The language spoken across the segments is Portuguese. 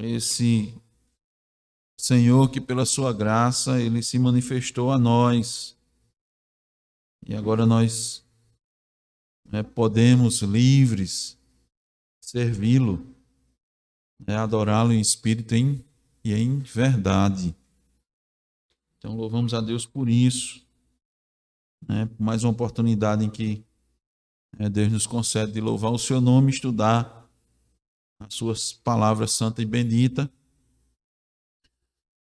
esse Senhor que pela sua graça ele se manifestou a nós. E agora nós podemos livres servi-lo, adorá-lo em espírito e em verdade. Então louvamos a Deus por isso, por mais uma oportunidade em que Deus nos concede de louvar o seu nome, estudar as suas palavras santa e bendita.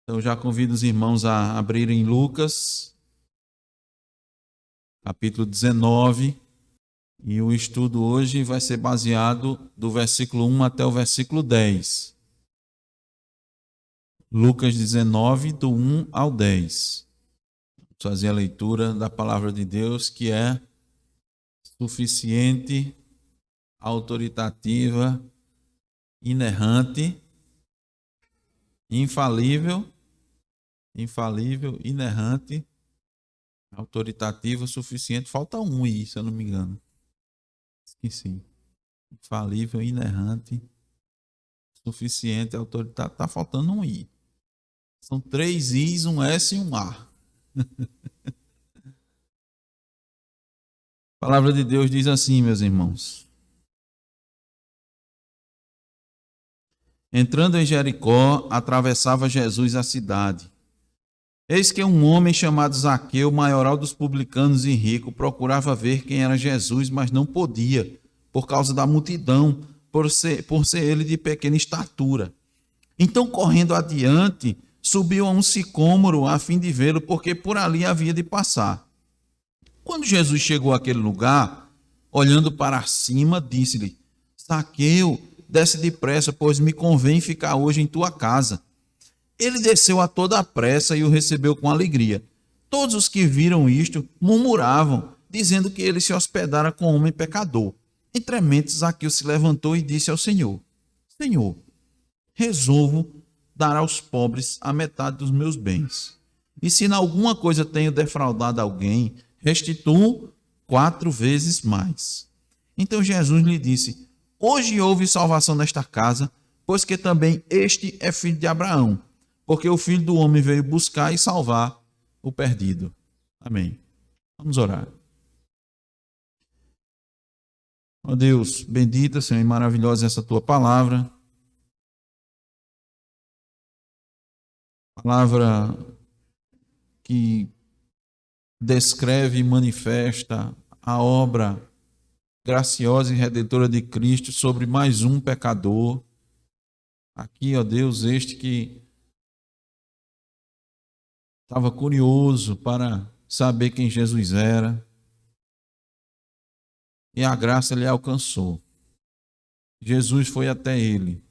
Então já convido os irmãos a abrirem Lucas, capítulo 19, e o estudo hoje vai ser baseado do versículo 1 até o versículo 10. Lucas 19, do 1 ao 10. Vamos fazer a leitura da palavra de Deus, que é suficiente, autoritativa, inerrante, infalível, inerrante, autoritativa, suficiente. Falta um aí, se eu não me engano. Esqueci. Infalível, inerrante, suficiente, autoritativa. Está faltando um I. São 3 Is, um S e um A. A palavra de Deus diz assim, meus irmãos. Entrando em Jericó, atravessava Jesus a cidade. Eis que um homem chamado Zaqueu, maioral dos publicanos e rico, procurava ver quem era Jesus, mas não podia, por causa da multidão, por ser ele de pequena estatura. Então, correndo adiante, subiu a um sicômoro a fim de vê-lo, porque por ali havia de passar. Quando Jesus chegou àquele lugar, olhando para cima, disse-lhe: Zaqueu, desce depressa, pois me convém ficar hoje em tua casa. Ele desceu a toda a pressa e o recebeu com alegria. Todos os que viram isto murmuravam, dizendo que ele se hospedara com um homem pecador. Entrementes, Zaqueu se levantou e disse ao Senhor: Senhor, resolvo dar aos pobres a metade dos meus bens. E se em alguma coisa tenho defraudado alguém, restituo 4 vezes mais. Então Jesus lhe disse: Hoje houve salvação nesta casa, pois que também este é filho de Abraão, porque o Filho do Homem veio buscar e salvar o perdido. Amém. Vamos orar. Ó Deus, bendita, Senhor, e maravilhosa essa tua palavra. Palavra que descreve e manifesta a obra graciosa e redentora de Cristo sobre mais um pecador. Aqui, ó Deus, este que estava curioso para saber quem Jesus era, e a graça lhe alcançou. Jesus foi até ele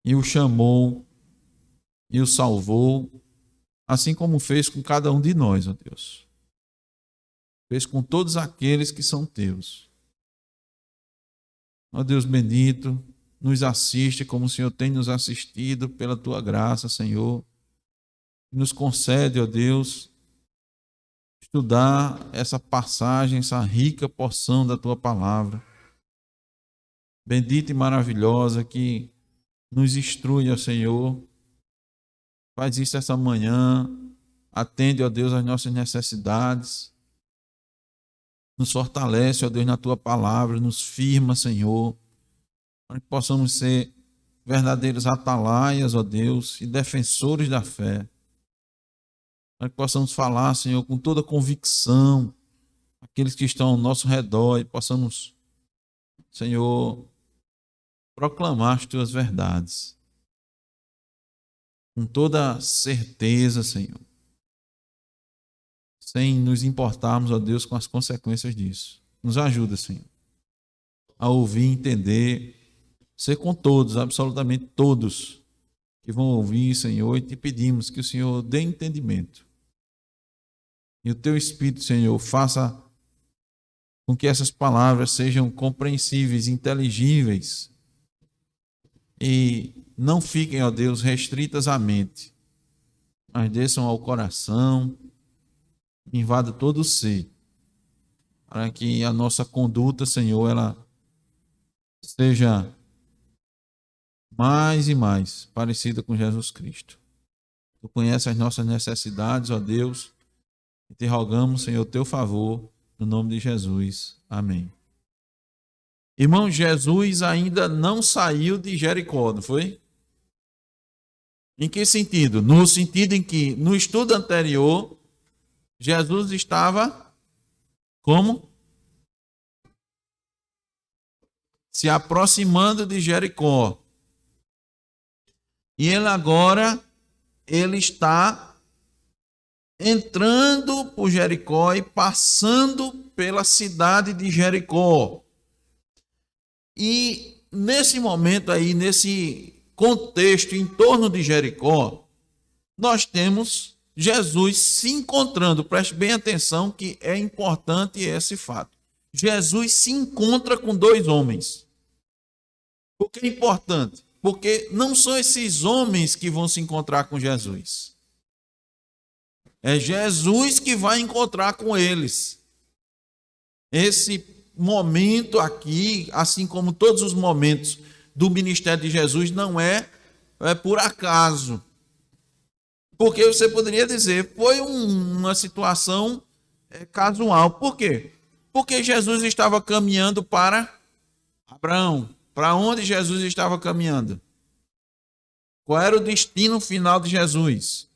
e o chamou e o salvou, assim como fez com cada um de nós, ó Deus. Fez com todos aqueles que são teus. Ó Deus bendito, nos assiste como o Senhor tem nos assistido pela tua graça, Senhor. Nos concede, ó Deus, estudar essa passagem, essa rica porção da tua palavra. Bendita e maravilhosa que nos instrui, ó Senhor. Faz isso essa manhã. Atende, ó Deus, as nossas necessidades. Nos fortalece, ó Deus, na tua palavra. Nos firma, Senhor. Para que possamos ser verdadeiros atalaias, ó Deus, e defensores da fé. Para que possamos falar, Senhor, com toda convicção, aqueles que estão ao nosso redor, e possamos, Senhor, proclamar as tuas verdades. Com toda certeza, Senhor. Sem nos importarmos, ó Deus, com as consequências disso. Nos ajuda, Senhor, a ouvir, entender, ser com todos, absolutamente todos, que vão ouvir, Senhor, e te pedimos que o Senhor dê entendimento. E o teu Espírito, Senhor, faça com que essas palavras sejam compreensíveis, inteligíveis e não fiquem, ó Deus, restritas à mente, mas desçam ao coração, invada todo o ser, para que a nossa conduta, Senhor, ela seja mais e mais parecida com Jesus Cristo. Tu conheces as nossas necessidades, ó Deus, e te rogamos, Senhor, teu favor, no nome de Jesus. Amém. Irmão, Jesus ainda não saiu de Jericó, não foi? Em que sentido? No sentido em que, no estudo anterior, Jesus estava como? Se aproximando de Jericó. E ele está entrando por Jericó e passando pela cidade de Jericó. E nesse momento aí, nesse contexto em torno de Jericó, nós temos Jesus se encontrando. Preste bem atenção que é importante esse fato. Jesus se encontra com dois homens. Por que é importante? Porque não são esses homens que vão se encontrar com Jesus. É Jesus que vai encontrar com eles. Esse momento aqui, assim como todos os momentos do ministério de Jesus, não é por acaso. Porque você poderia dizer, foi uma situação casual. Por quê? Porque Jesus estava caminhando para Abraão. Para onde Jesus estava caminhando? Qual era o destino final de Jesus?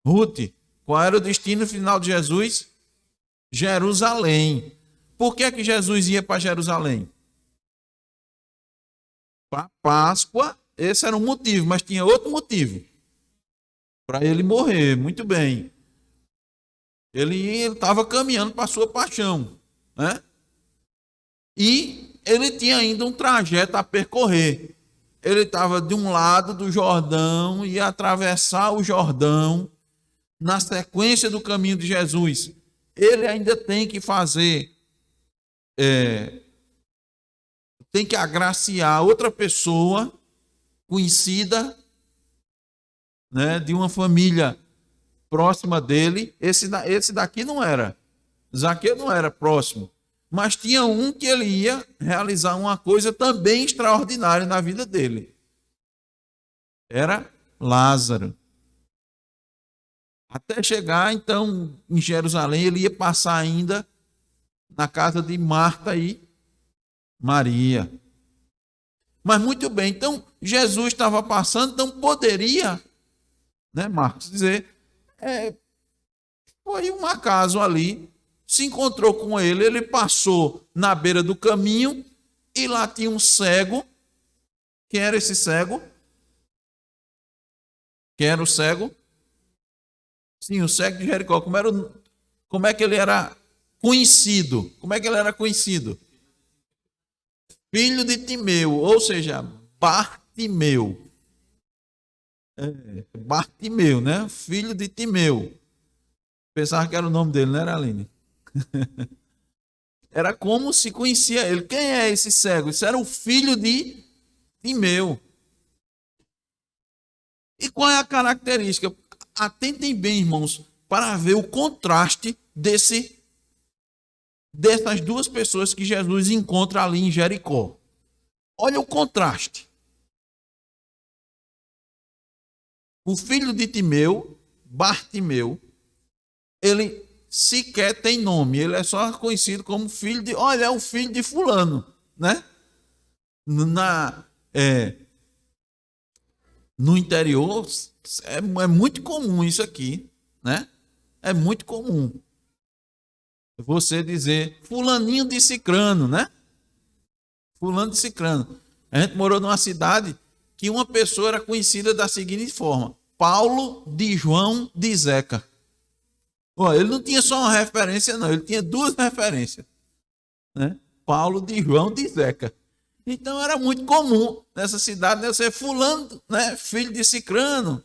Ruth, qual era o destino final de Jesus? Jerusalém. Por que que Jesus ia para Jerusalém? Para Páscoa, esse era um motivo, mas tinha outro motivo. Para ele morrer, muito bem. Ele estava caminhando para a sua paixão, né? E ele tinha ainda um trajeto a percorrer. Ele estava de um lado do Jordão, ia atravessar o Jordão, na sequência do caminho de Jesus. Ele ainda tem que fazer, tem que agraciar outra pessoa conhecida, né, de uma família próxima dele. Esse daqui não era. Zaqueu não era próximo. Mas tinha um que ele ia realizar uma coisa também extraordinária na vida dele. Era Lázaro. Até chegar, então, em Jerusalém, ele ia passar ainda na casa de Marta e Maria. Mas muito bem, então, Jesus estava passando, então poderia, né, Marcos, dizer, foi um acaso ali, se encontrou com ele, ele passou na beira do caminho e lá tinha um cego. Quem era esse cego? Quem era o cego? Sim, o cego de Jericó. Como é que ele era conhecido? Como é que ele era conhecido? Filho de Timeu, ou seja, Bartimeu. Bartimeu, né? Filho de Timeu. Pensava que era o nome dele, não era, Aline? Era como se conhecia ele. Quem é esse cego? Isso era o filho de Timeu. E qual é a característica? Atentem bem, irmãos, para ver o contraste dessas duas pessoas que Jesus encontra ali em Jericó. Olha o contraste. O filho de Timeu, Bartimeu, ele sequer tem nome, ele é só conhecido como filho de... Olha, é o filho de fulano, né? No interior, é muito comum isso aqui, né? É muito comum. Você dizer, fulaninho de cicrano, né? Fulano de cicrano. A gente morou numa cidade que uma pessoa era conhecida da seguinte forma: Paulo de João de Zeca. Ele não tinha só uma referência, não. Ele tinha duas referências, né? Paulo de João de Zeca. Então era muito comum nessa cidade, né, ser fulano, né, filho de cicrano,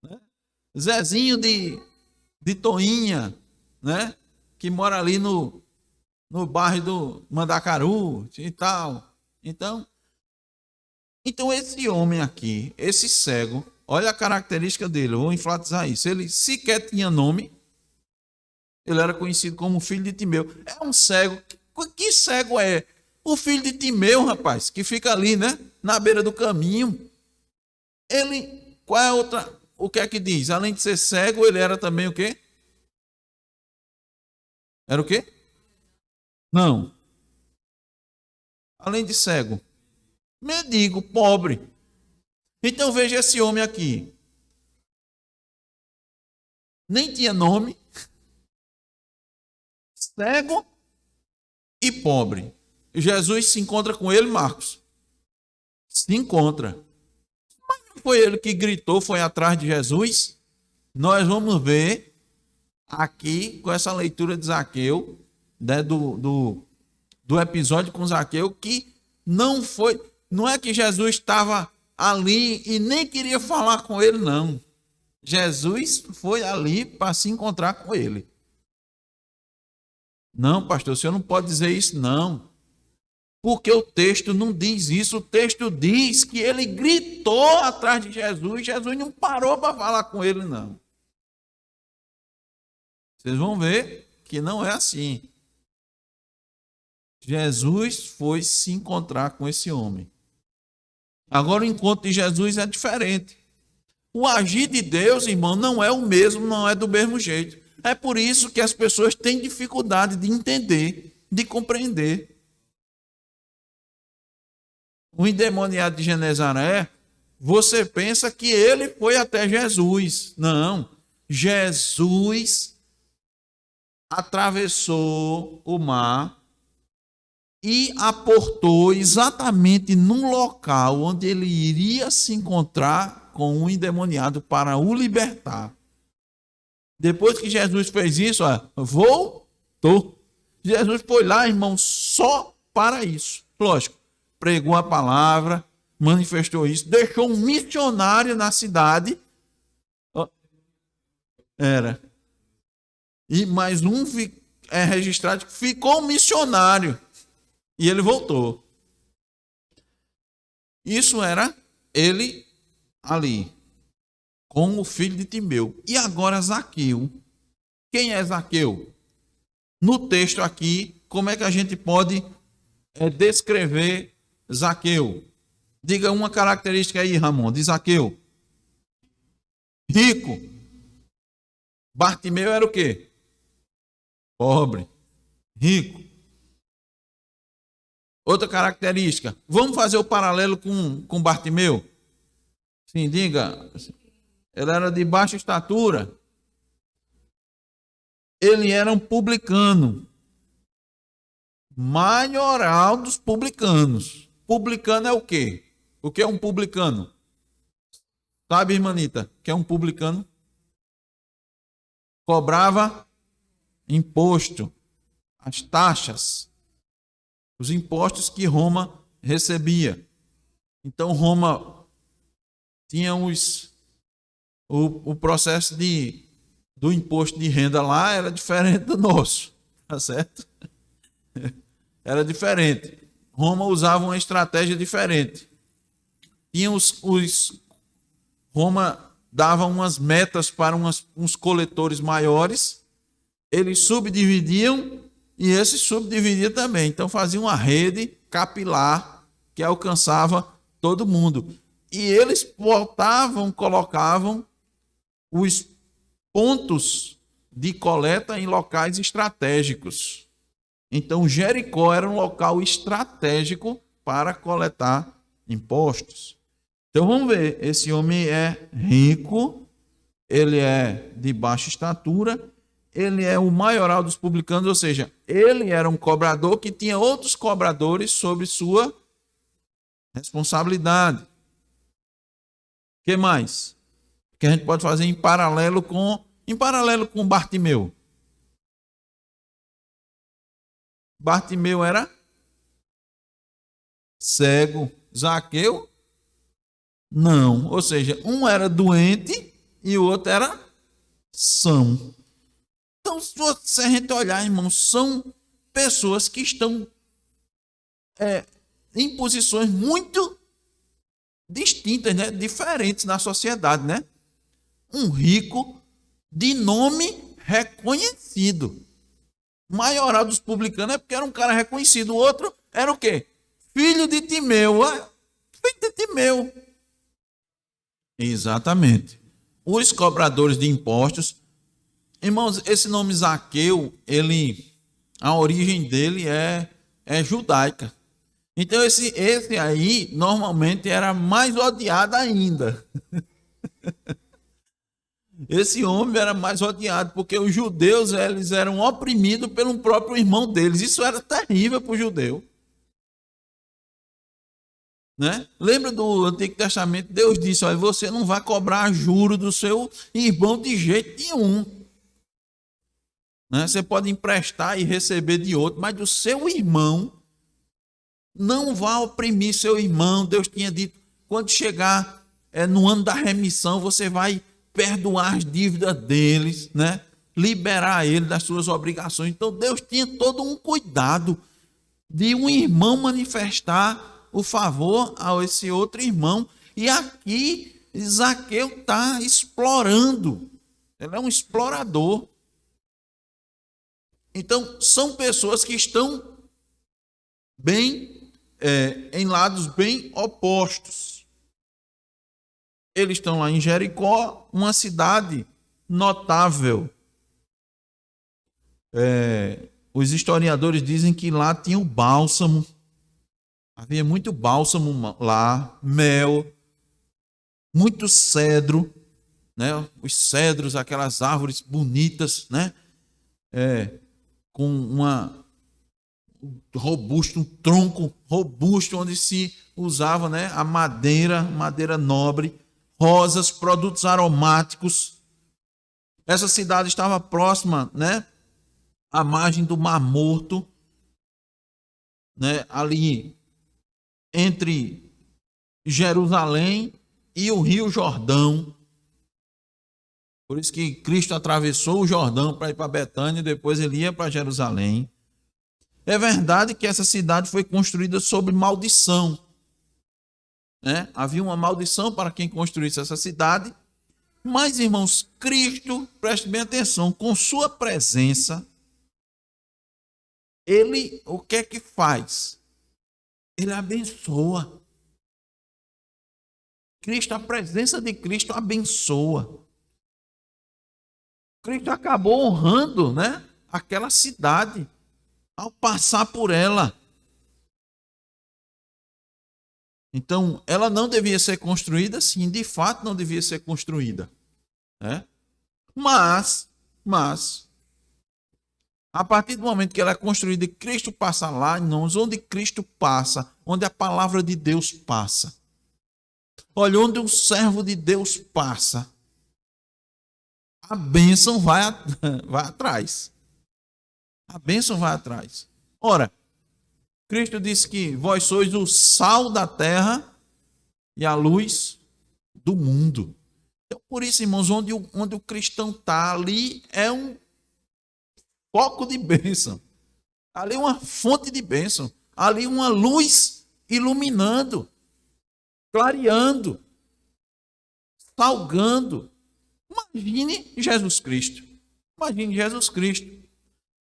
né? Zezinho de Toinha, né, que mora ali no bairro do Mandacaru e tal. Então esse homem aqui, esse cego, olha a característica dele, eu vou enfatizar isso. Ele sequer tinha nome. Ele era conhecido como filho de Timeu. É um cego. Que cego é? O filho de Timeu, rapaz, que fica ali, né? Na beira do caminho. Ele, qual é a outra? O que é que diz? Além de ser cego, ele era também o quê? Era o quê? Não. Além de cego. Mendigo, pobre. Então veja esse homem aqui. Nem tinha nome. Cego e pobre. Jesus se encontra com ele, Marcos. Se encontra. Mas não foi ele que gritou, foi atrás de Jesus? Nós vamos ver aqui com essa leitura de Zaqueu, né, do episódio com Zaqueu, que não é que Jesus estava ali e nem queria falar com ele, não. Jesus foi ali para se encontrar com ele. Não, pastor, o senhor não pode dizer isso, não. Porque o texto não diz isso. O texto diz que ele gritou atrás de Jesus. Jesus não parou para falar com ele, não. Vocês vão ver que não é assim. Jesus foi se encontrar com esse homem. Agora o encontro de Jesus é diferente. O agir de Deus, irmão, não é o mesmo, não é do mesmo jeito. É por isso que as pessoas têm dificuldade de entender, de compreender. O endemoniado de Genezaré, você pensa que ele foi até Jesus. Não. Jesus atravessou o mar e aportou exatamente num local onde ele iria se encontrar com um endemoniado para o libertar. Depois que Jesus fez isso, voltou. Jesus foi lá, irmão, só para isso. Lógico, pregou a palavra, manifestou isso, deixou um missionário na cidade. E mais um é registrado que ficou um missionário. E ele voltou. Isso era ele ali, com o filho de Timeu. E agora Zaqueu. Quem é Zaqueu? No texto aqui, como é que a gente pode descrever Zaqueu? Diga uma característica aí, Ramon, de Zaqueu. Rico. Bartimeu era o quê? Pobre. Rico. Outra característica. Vamos fazer o paralelo com Bartimeu? Sim, diga. Ele era de baixa estatura. Ele era um publicano. Maioral dos publicanos. Publicano é o quê? O que é um publicano? Sabe, irmanita, o que é um publicano? Cobrava imposto, as taxas, os impostos que Roma recebia. Então Roma tinha o processo do imposto de renda lá era diferente do nosso, tá certo? Era diferente. Roma usava uma estratégia diferente. Tinha Roma dava umas metas para uns coletores maiores, eles subdividiam e esses subdividiam também. Então faziam uma rede capilar que alcançava todo mundo. E eles colocavam os pontos de coleta em locais estratégicos. Então Jericó era um local estratégico para coletar impostos. Então vamos ver, esse homem é rico, ele é de baixa estatura, ele é o maioral dos publicanos, ou seja, ele era um cobrador que tinha outros cobradores sobre sua responsabilidade. O que mais? Que a gente pode fazer em paralelo com Bartimeu. Bartimeu era cego. Zaqueu? Não. Ou seja, um era doente e o outro era são. Então, se a gente olhar, irmãos, são pessoas que estão em posições muito distintas, né? Diferentes na sociedade, né? Um rico de nome reconhecido. Maioral dos publicanos é porque era um cara reconhecido. O outro era o quê? Filho de Timeu. Filho de Timeu. Exatamente. Os cobradores de impostos. Irmãos, esse nome Zaqueu, a origem dele é judaica. Então esse aí normalmente era mais odiado ainda. Esse homem era mais odiado porque os judeus eles eram oprimidos pelo próprio irmão deles. Isso era terrível para o judeu. Né? Lembra do Antigo Testamento? Deus disse: olha, você não vai cobrar juro do seu irmão de jeito nenhum. Né? Você pode emprestar e receber de outro, mas do seu irmão não vá oprimir seu irmão. Deus tinha dito: quando chegar no ano da remissão, você vai perdoar as dívidas deles, né? Liberar ele das suas obrigações. Então Deus tinha todo um cuidado de um irmão manifestar o favor a esse outro irmão. E aqui Zaqueu está explorando. Ele é um explorador. Então são pessoas que estão em lados bem opostos. Eles estão lá em Jericó, uma cidade notável. Os historiadores dizem que lá tinha o bálsamo. Havia muito bálsamo lá, mel, muito cedro, né? Os cedros, aquelas árvores bonitas, né? Com um tronco robusto, onde se usava, né, a madeira nobre, rosas, produtos aromáticos. Essa cidade estava próxima, né, à margem do Mar Morto, né, ali entre Jerusalém e o Rio Jordão. Por isso que Cristo atravessou o Jordão para ir para Betânia e depois ele ia para Jerusalém. É verdade que essa cidade foi construída sob maldição. Né? Havia uma maldição para quem construísse essa cidade. Mas, irmãos, Cristo, preste bem atenção, com sua presença, ele o que é que faz? Ele abençoa. A presença de Cristo abençoa. Cristo acabou honrando, né, aquela cidade ao passar por ela. Então, ela não devia ser construída, sim, de fato não devia ser construída. Né? Mas, a partir do momento que ela é construída e Cristo passa lá, onde Cristo passa, onde a palavra de Deus passa, olha, onde um servo de Deus passa, a bênção vai atrás. A bênção vai atrás. Ora, Cristo disse que vós sois o sal da terra e a luz do mundo. Então, por isso, irmãos, onde o cristão está, ali é um foco de bênção. Ali é uma fonte de bênção. Ali uma luz iluminando, clareando, salgando. Imagine Jesus Cristo. Imagine Jesus Cristo.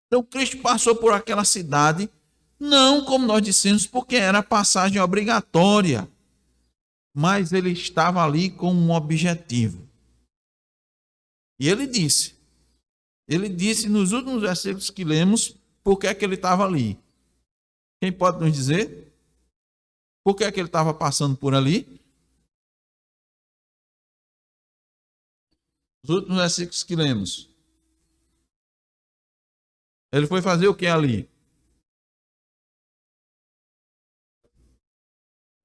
Então, Cristo passou por aquela cidade, não, como nós dissemos, porque era passagem obrigatória, mas ele estava ali com um objetivo. E ele disse nos últimos versículos que lemos, por que é que ele estava ali. Quem pode nos dizer? Por que é que ele estava passando por ali? Os últimos versículos que lemos. Ele foi fazer o que ali?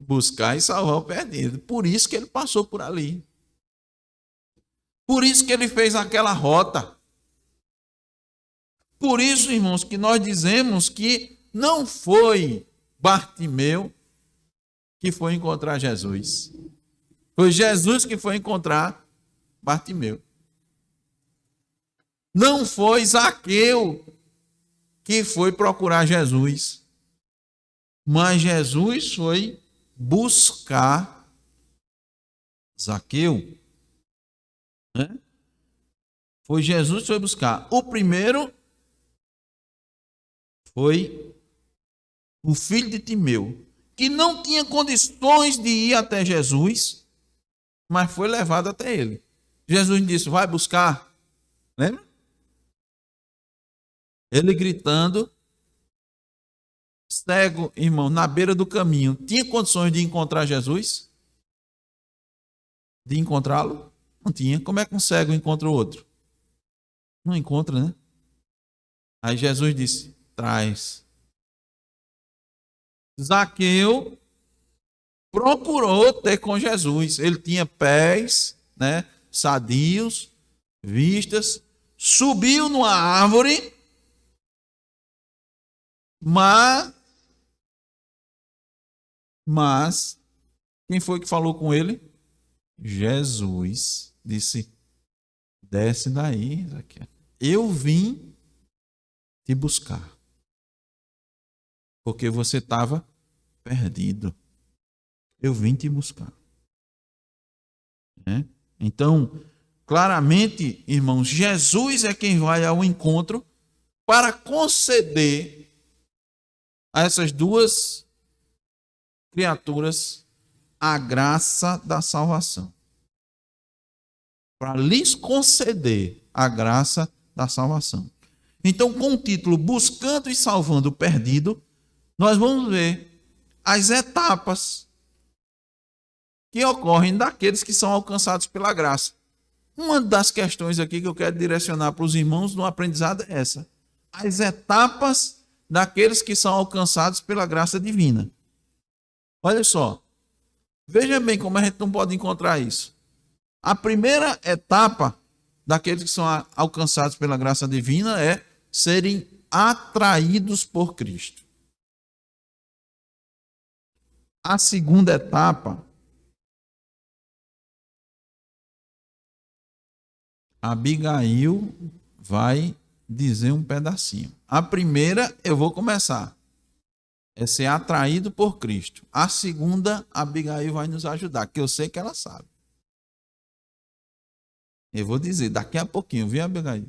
Buscar e salvar o perdido. Por isso que ele passou por ali. Por isso que ele fez aquela rota. Por isso, irmãos, que nós dizemos que não foi Bartimeu que foi encontrar Jesus. Foi Jesus que foi encontrar Bartimeu. Não foi Zaqueu que foi procurar Jesus. Mas Jesus foi buscar Zaqueu. Né? Foi Jesus que foi buscar. O primeiro foi o filho de Timeu, que não tinha condições de ir até Jesus, mas foi levado até ele. Jesus disse: vai buscar. Lembra? Ele gritando, cego, irmão, na beira do caminho, tinha condições de encontrar Jesus? De encontrá-lo? Não tinha. Como é que um cego encontra o outro? Não encontra, né? Aí Jesus disse: traz. Zaqueu procurou ter com Jesus. Ele tinha pés, né, sadios, vistas, subiu numa árvore, mas quem foi que falou com ele? Jesus disse: desce daí, Zaqueu. Eu vim te buscar, porque você estava perdido. Eu vim te buscar. Né? Então, claramente, irmãos, Jesus é quem vai ao encontro para conceder a essas duas criaturas a graça da salvação. Para lhes conceder a graça da salvação. Então, com o título Buscando e Salvando o Perdido, nós vamos ver as etapas que ocorrem daqueles que são alcançados pela graça. Uma das questões aqui que eu quero direcionar para os irmãos no aprendizado é essa: as etapas daqueles que são alcançados pela graça divina. Olha só, veja bem como a gente não pode encontrar isso. A primeira etapa daqueles que são alcançados pela graça divina é serem atraídos por Cristo. A segunda etapa, Abigail vai dizer um pedacinho. A primeira eu vou começar. É ser atraído por Cristo. A segunda, Abigail vai nos ajudar, que eu sei que ela sabe. Eu vou dizer daqui a pouquinho, viu, Abigail?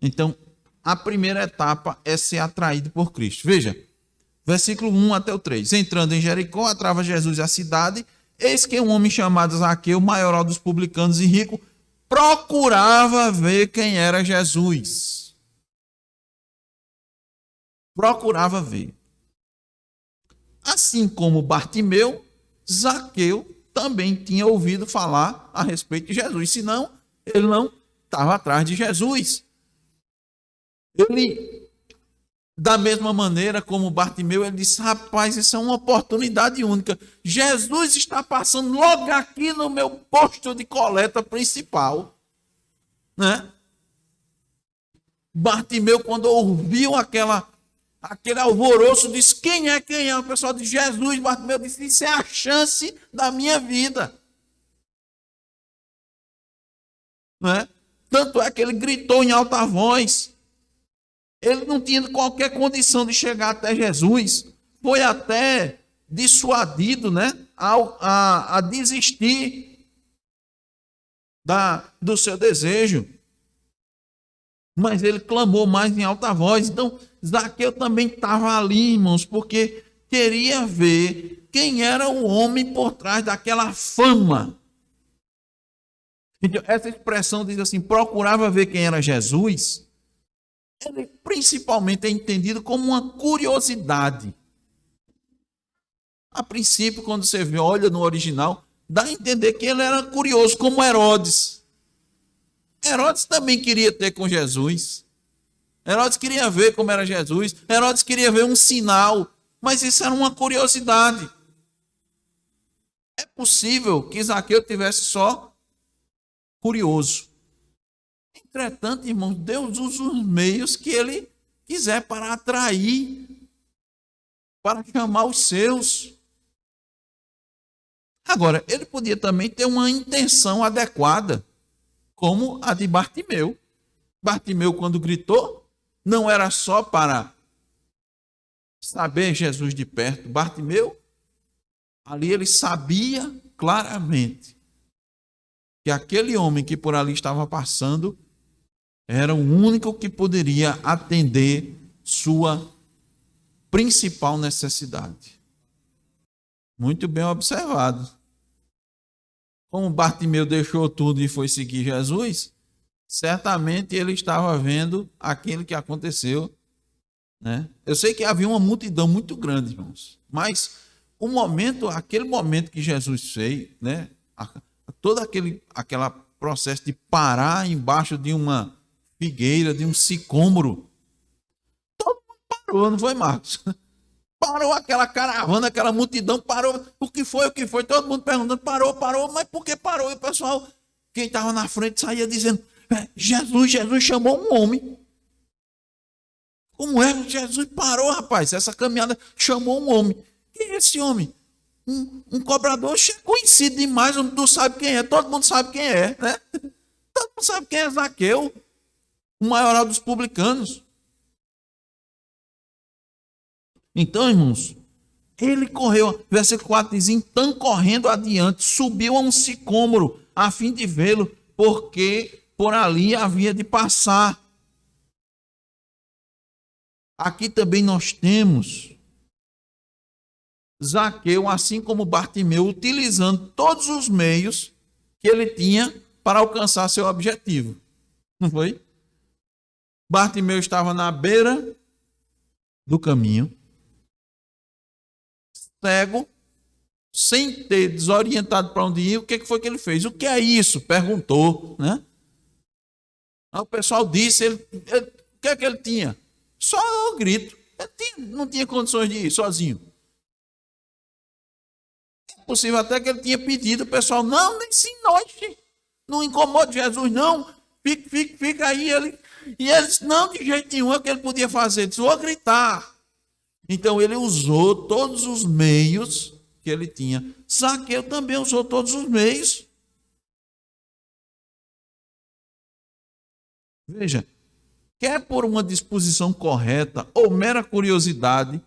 Então, a primeira etapa é ser atraído por Cristo. Veja, versículo 1 até o 3. Entrando em Jericó, atrava Jesus a cidade. Eis que um homem chamado Zaqueu, maioral dos publicanos e rico, procurava ver quem era Jesus. Procurava ver. Assim como Bartimeu, Zaqueu também tinha ouvido falar a respeito de Jesus. Senão, ele não estava atrás de Jesus. Ele, da mesma maneira como Bartimeu, ele disse: rapaz, isso é uma oportunidade única. Jesus está passando logo aqui no meu posto de coleta principal. Né? Bartimeu, quando ouviu aquele alvoroço, disse: quem é? Quem é? O pessoal de Jesus. Bartimeu disse: isso é a chance da minha vida. Né? Tanto é que ele gritou em alta voz. Ele não tinha qualquer condição de chegar até Jesus. Foi até dissuadido, né, a desistir do seu desejo. Mas ele clamou mais em alta voz. Então, Zaqueu também estava ali, irmãos, porque queria ver quem era o homem por trás daquela fama. Então, essa expressão diz assim: procurava ver quem era Jesus. Ele principalmente é entendido como uma curiosidade. A princípio, quando você olha no original, dá a entender que ele era curioso, como Herodes. Herodes também queria ter com Jesus. Herodes queria ver como era Jesus. Herodes queria ver um sinal. Mas isso era uma curiosidade. É possível que Zaqueu tivesse só curioso. Entretanto, irmãos, Deus usa os meios que ele quiser para atrair, para chamar os seus. Agora, ele podia também ter uma intenção adequada, como a de Bartimeu. Bartimeu, quando gritou, não era só para saber Jesus de perto. Bartimeu, ali ele sabia claramente que aquele homem que por ali estava passando era o único que poderia atender sua principal necessidade. Muito bem observado. Como Bartimeu deixou tudo e foi seguir Jesus, certamente ele estava vendo aquilo que aconteceu, né? Eu sei que havia uma multidão muito grande, irmãos, mas aquele momento que Jesus fez, né? Todo aquele processo de parar embaixo de uma figueira, de um sicômoro, todo mundo parou, não foi, Marcos? Parou aquela caravana, aquela multidão, parou. O que foi? Todo mundo perguntando, parou, mas por que parou? E o pessoal, quem estava na frente, saía dizendo, Jesus chamou um homem. Como é? Jesus parou, rapaz, essa caminhada chamou um homem. Quem é esse homem? Um cobrador conhecido demais, não sabe quem é, todo mundo sabe quem é, né? Todo mundo sabe quem é Zaqueu, o maioral dos publicanos. Então, irmãos, ele correu, versículo 4 diz, então correndo adiante, subiu a um sicômoro, a fim de vê-lo, porque por ali havia de passar. Aqui também nós temos Zaqueu, assim como Bartimeu, utilizando todos os meios que ele tinha para alcançar seu objetivo. Não foi? Bartimeu estava na beira do caminho, cego, sem ter desorientado para onde ir. O que foi que ele fez? O que é isso? Perguntou, né? Aí o pessoal disse, o que é que ele tinha? Só o grito. Ele não tinha condições de ir sozinho. É possível até que ele tinha pedido, o pessoal, não, nem se noite, não incomode Jesus, não, fica aí. E ele disse, não, de jeito nenhum, é o que ele podia fazer, ele disse, vou gritar. Então ele usou todos os meios que ele tinha. Zaqueu também usou todos os meios. Veja, quer por uma disposição correta ou mera curiosidade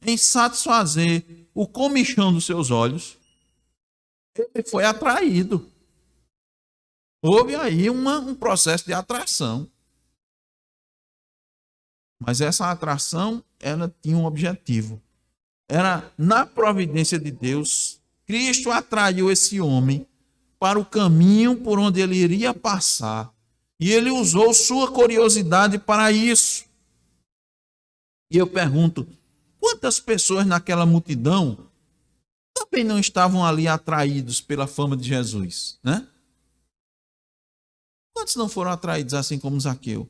em satisfazer o comichão dos seus olhos, ele foi atraído. Houve aí um processo de atração. Mas essa atração, ela tinha um objetivo. Era na providência de Deus, Cristo atraiu esse homem para o caminho por onde ele iria passar. E ele usou sua curiosidade para isso. E eu pergunto, quantas pessoas naquela multidão também não estavam ali atraídos pela fama de Jesus, né? Quantos não foram atraídos assim como Zaqueu?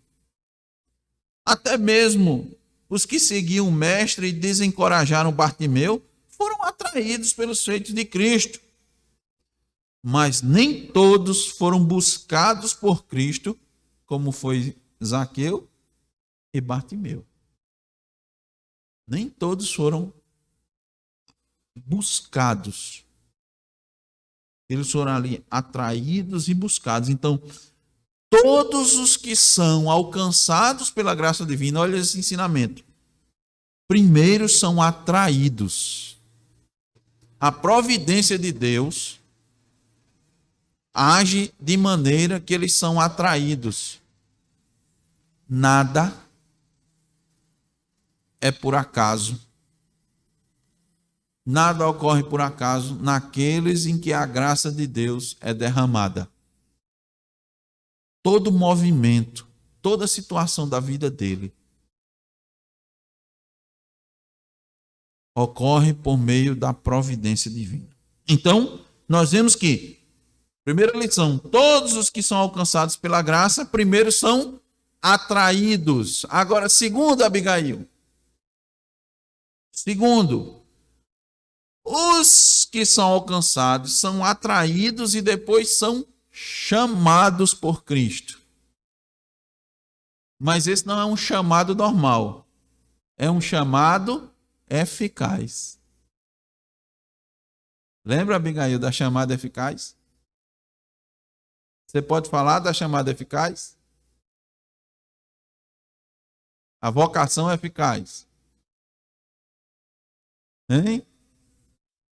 Até mesmo os que seguiam o mestre e desencorajaram Bartimeu foram atraídos pelos feitos de Cristo. Mas nem todos foram buscados por Cristo, como foi Zaqueu e Bartimeu. Nem todos foram buscados. Eles foram ali atraídos e buscados. Então, todos os que são alcançados pela graça divina, olha esse ensinamento. Primeiro são atraídos. A providência de Deus age de maneira que eles são atraídos. Nada é por acaso. Nada ocorre por acaso naqueles em que a graça de Deus é derramada. Todo movimento, toda situação da vida dele ocorre por meio da providência divina. Então, nós vemos que, primeira lição, todos os que são alcançados pela graça, primeiro são atraídos. Agora, segundo, Abigail. Segundo, os que são alcançados são atraídos e depois são chamados por Cristo. Mas esse não é um chamado normal. É um chamado eficaz. Lembra, Abigail, da chamada eficaz? Você pode falar da chamada eficaz? A vocação é eficaz. Hein?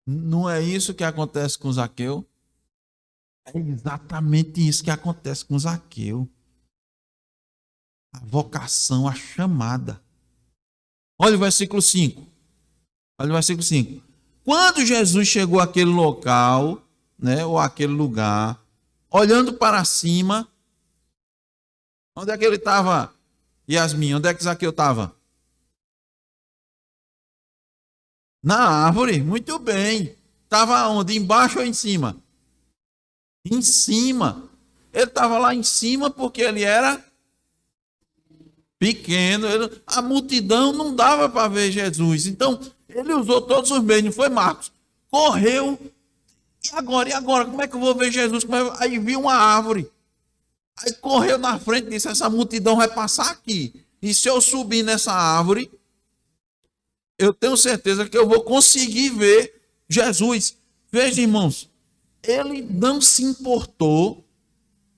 Não é isso que acontece com Zaqueu? É exatamente isso que acontece com Zaqueu. A vocação, a chamada. Olha o versículo 5. Olha o versículo 5. Quando Jesus chegou àquele local, né, ou àquele lugar, olhando para cima, onde é que ele estava, Yasmin? Onde é que Zaqueu estava? Na árvore, muito bem. Estava onde? Embaixo ou em cima? Em cima. Ele estava lá em cima porque ele era pequeno. A multidão não dava para ver Jesus. Então, ele usou todos os meios, não foi, Marcos? Correu. E agora? E agora? Como é que eu vou ver Jesus? Aí viu uma árvore. Aí correu na frente e disse: essa multidão vai passar aqui. E se eu subir nessa árvore, eu tenho certeza que eu vou conseguir ver Jesus. Veja, irmãos, ele não se importou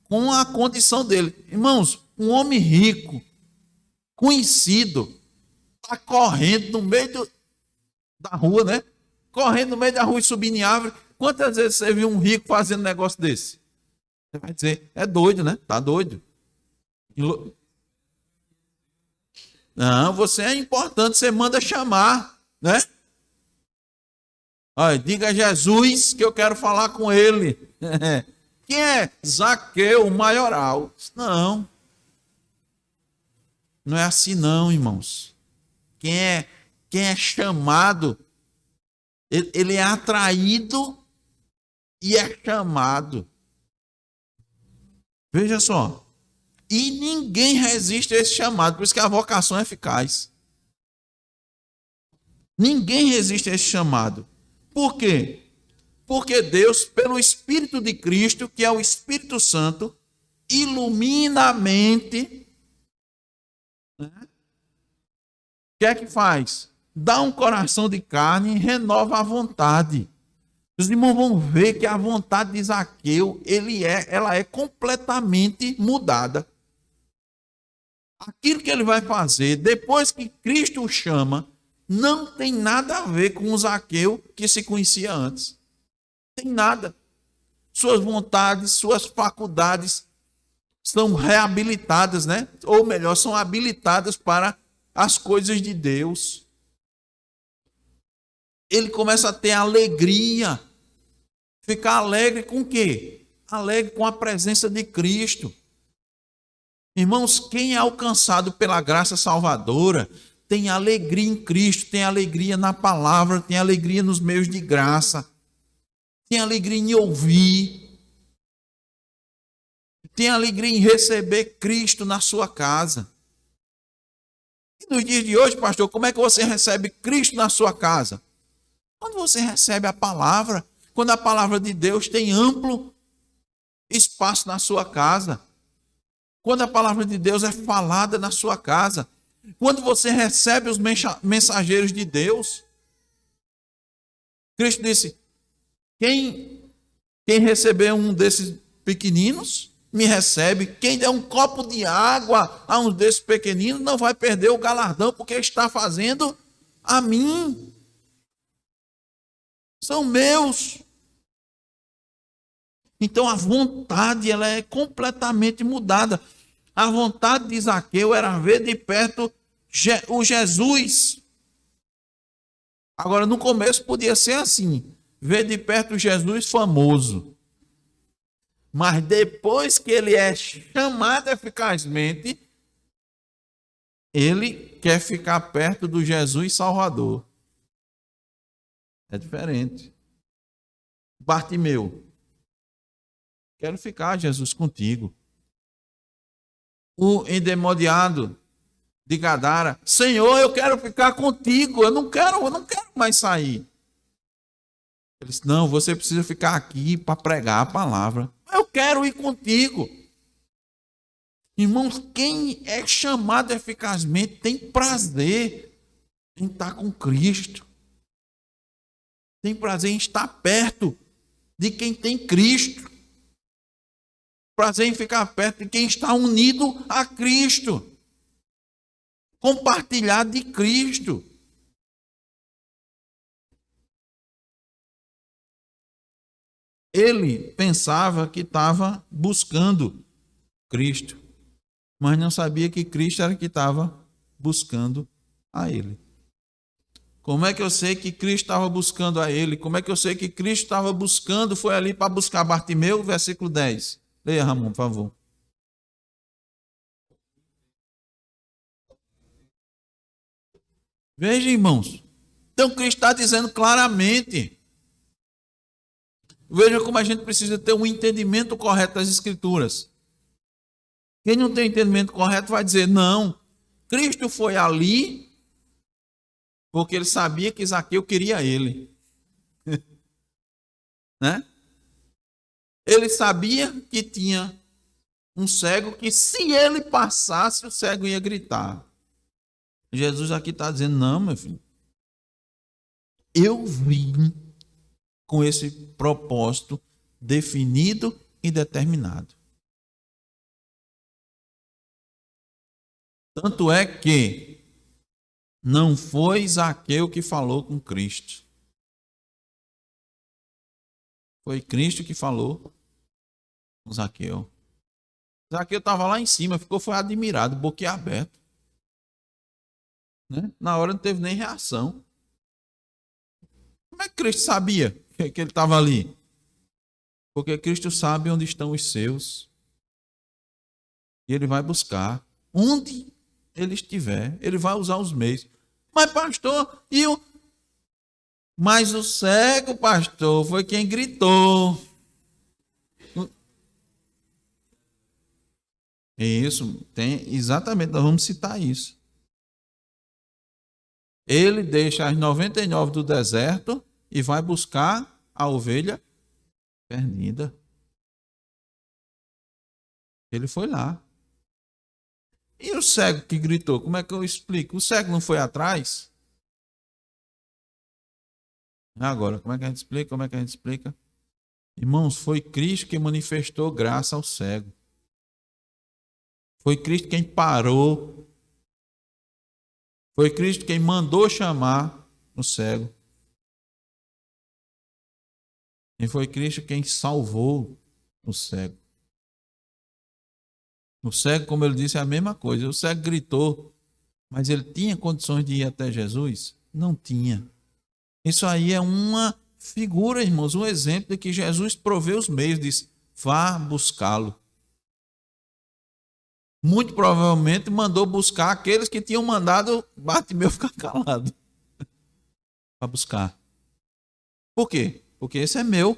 com a condição dele. Irmãos, um homem rico, conhecido, está correndo no meio da rua, né? Correndo no meio da rua e subindo em árvore. Quantas vezes você viu um rico fazendo um negócio desse? Você vai dizer, é doido, né? Tá doido. Não, você é importante, você manda chamar, né? Olha, diga a Jesus que eu quero falar com ele. Quem é? Zaqueu, o maioral. Não. Não é assim não, irmãos. Quem é chamado, ele é atraído e é chamado. Veja só. E ninguém resiste a esse chamado, por isso que a vocação é eficaz. Ninguém resiste a esse chamado. Por quê? Porque Deus, pelo Espírito de Cristo, que é o Espírito Santo, ilumina a mente. Né? O que é que faz? Dá um coração de carne e renova a vontade. Os irmãos vão ver que a vontade de Zaqueu, ela é completamente mudada. Aquilo que ele vai fazer depois que Cristo o chama, não tem nada a ver com o Zaqueu que se conhecia antes. Tem nada. Suas vontades, suas faculdades são reabilitadas, né? Ou melhor, são habilitadas para as coisas de Deus. Ele começa a ter alegria. Ficar alegre com o quê? Alegre com a presença de Cristo. Irmãos, quem é alcançado pela graça salvadora tem alegria em Cristo, tem alegria na palavra, tem alegria nos meios de graça, tem alegria em ouvir, tem alegria em receber Cristo na sua casa. E nos dias de hoje, pastor, como é que você recebe Cristo na sua casa? Quando você recebe a palavra, quando a palavra de Deus tem amplo espaço na sua casa, quando a palavra de Deus é falada na sua casa, quando você recebe os mensageiros de Deus. Cristo disse: quem receber um desses pequeninos, me recebe. Quem der um copo de água a um desses pequeninos, não vai perder o galardão, porque está fazendo a mim. São meus. Então a vontade, ela é completamente mudada. A vontade de Zaqueu era ver de perto o Jesus. Agora, no começo podia ser assim, ver de perto o Jesus famoso. Mas depois que ele é chamado eficazmente, ele quer ficar perto do Jesus Salvador. É diferente. Bartimeu: quero ficar, Jesus, contigo. O endemoniado de Gadara: Senhor, eu quero ficar contigo, eu não quero mais sair. Ele disse: não, você precisa ficar aqui para pregar a palavra. Eu quero ir contigo. Irmãos, quem é chamado eficazmente tem prazer em estar com Cristo. Tem prazer em estar perto de quem tem Cristo. Prazer em ficar perto de quem está unido a Cristo. Compartilhar de Cristo. Ele pensava que estava buscando Cristo, mas não sabia que Cristo era que estava buscando a ele. Como é que eu sei que Cristo estava buscando a ele? Como é que eu sei que Cristo estava buscando, foi ali para buscar Bartimeu? Versículo 10. Leia, Ramon, por favor. Veja, irmãos. Então, Cristo está dizendo claramente. Veja como a gente precisa ter um entendimento correto das Escrituras. Quem não tem entendimento correto vai dizer, não, Cristo foi ali porque ele sabia que Zaqueu queria ele. Né? Ele sabia que tinha um cego que se ele passasse, o cego ia gritar. Jesus aqui está dizendo, não, meu filho. Eu vim com esse propósito definido e determinado. Tanto é que não foi Zaqueu que falou com Cristo. Foi Cristo que falou com Zaqueu. Zaqueu estava lá em cima, foi admirado, boquiaberto. Né? Na hora não teve nem reação. Como é que Cristo sabia que ele estava ali? Porque Cristo sabe onde estão os seus. E ele vai buscar. Onde ele estiver, ele vai usar os meios. Mas, pastor, Mas o cego, pastor, foi quem gritou. Isso, tem, exatamente, nós vamos citar isso. Ele deixa as 99 do deserto e vai buscar a ovelha perdida. Ele foi lá. E o cego que gritou, como é que eu explico? O cego não foi atrás? Agora, como é que a gente explica? Como é que a gente explica? Irmãos, foi Cristo que manifestou graça ao cego. Foi Cristo quem parou. Foi Cristo quem mandou chamar o cego. E foi Cristo quem salvou o cego. O cego, como ele disse, é a mesma coisa. O cego gritou, mas ele tinha condições de ir até Jesus? Não tinha. Isso aí é uma figura, irmãos, um exemplo de que Jesus proveu os meios, diz, vá buscá-lo. Muito provavelmente mandou buscar aqueles que tinham mandado Bartimeu ficar calado. Para buscar. Por quê? Porque esse é meu.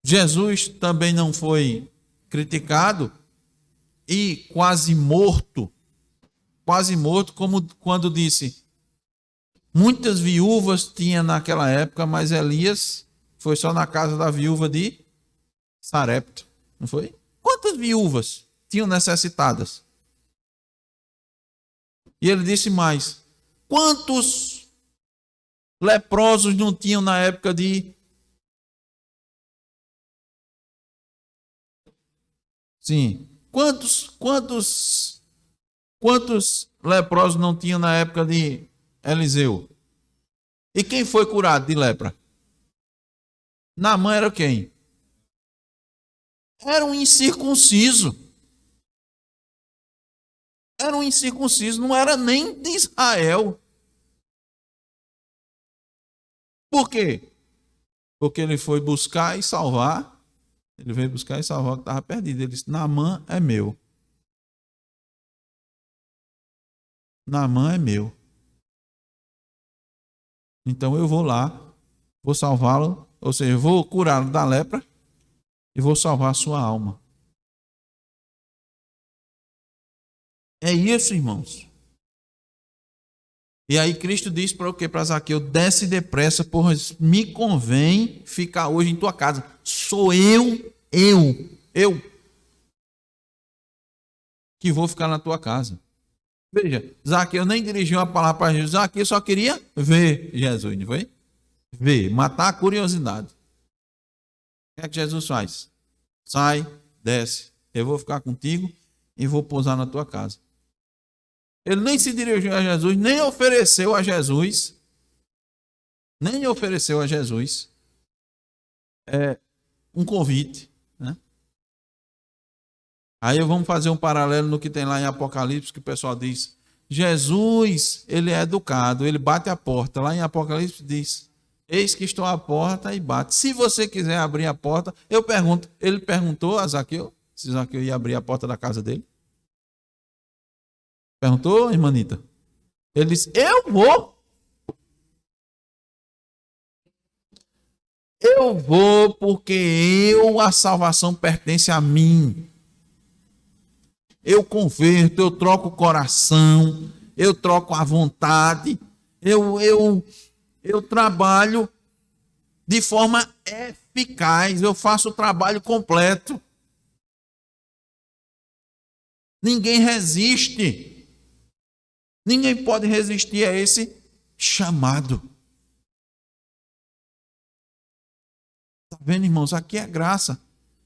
Jesus também não foi criticado e quase morto, como quando disse, muitas viúvas tinha naquela época, mas Elias foi só na casa da viúva de Sarepta, não foi? Quantas viúvas tinham necessitadas? E ele disse mais, quantos leprosos não tinham na época de... Sim. Quantos leprosos não tinham na época de Eliseu? E quem foi curado de lepra? Naamã era quem? Era um incircunciso. Era um incircunciso, não era nem de Israel. Por quê? Porque ele foi buscar e salvar. Ele veio buscar e salvar o que estava perdido. Ele disse, Naamã é meu. Naamã é meu. Então eu vou lá, vou salvá-lo, ou seja, vou curá-lo da lepra e vou salvar a sua alma. É isso, irmãos. E aí Cristo diz para o quê? Para Zaqueu, desce depressa, pois me convém ficar hoje em tua casa. Sou eu que vou ficar na tua casa. Veja, Zaqueu nem dirigiu a palavra para Jesus. Zaqueu só queria ver Jesus, não foi? Ver, matar a curiosidade. O que é que Jesus faz? Sai, desce, eu vou ficar contigo e vou pousar na tua casa. Ele nem se dirigiu a Jesus, nem ofereceu a Jesus um convite. Né? Aí vamos fazer um paralelo no que tem lá em Apocalipse, que o pessoal diz, Jesus, ele é educado, ele bate a porta. Lá em Apocalipse diz, eis que estou à porta e bate. Se você quiser abrir a porta, eu pergunto, ele perguntou a Zaqueu, se Zaqueu ia abrir a porta da casa dele? Perguntou, irmanita? Ele disse, eu vou. Eu vou porque a salvação pertence a mim. Eu converto, eu troco o coração, eu troco a vontade, eu trabalho de forma eficaz, eu faço o trabalho completo. Ninguém resiste. Ninguém pode resistir a esse chamado. Está vendo, irmãos? Aqui é graça.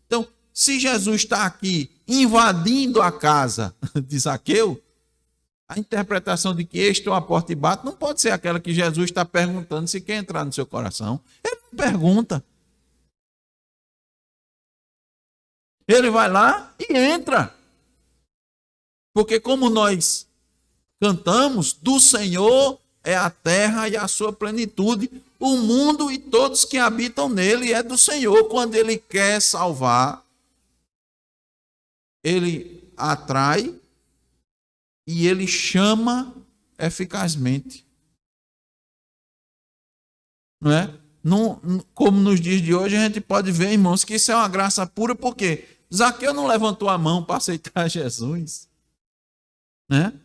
Então, se Jesus está aqui invadindo a casa de Zaqueu, a interpretação de que estou à porta e bato não pode ser aquela que Jesus está perguntando se quer entrar no seu coração. Ele não pergunta. Ele vai lá e entra. Porque como nós cantamos, do Senhor é a terra e a sua plenitude, o mundo e todos que habitam nele é do Senhor. Quando ele quer salvar, ele atrai e ele chama eficazmente. Não é? Como nos dias de hoje, a gente pode ver, irmãos, que isso é uma graça pura, porque Zaqueu não levantou a mão para aceitar Jesus. Né?